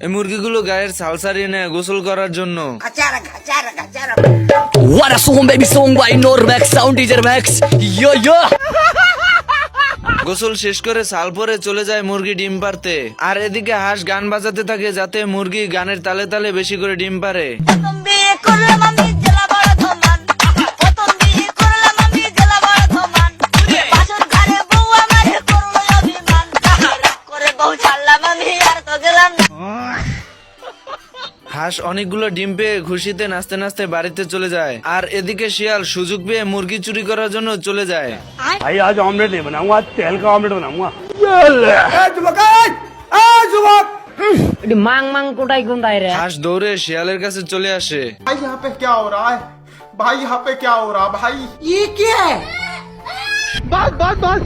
এই মুরগিগুলো গায়ের ছাল ছাড়িয়ে নেয় গোসল করার জন্য। What a song baby song by Normax Sound DJ Max. Yo yo. গোসল শেষ করে ছাল পরে চলে যায় মুরগি ডিম পারতে। আর এদিকে হাঁস গান বাজাতে থাকে যাতে মুরগি গানের তালে তালে বেশি করে ডিম পারে। হাঁস অনেকগুলো ডিম পেয়ে খুশিতে নাচতে নাচতে বাড়িতে চলে যায়। আর এদিকে শিয়াল সুযোগ পেয়ে মুরগি চুরি করার জন্য চলে যায়। भाई आज ऑमलेट नहीं बनाऊंगा, आज तेल का ऑमलेट बनाऊंगा। मांग मांग कोटाई गुंडाई रे। হাঁস দৌড়ে শিয়ালের কাছে চলে আসে। भाई यहाँ पे क्या हो रहा है? भाई यहाँ पे क्या हो रहा है भाई? ये क्या है? बस बस बस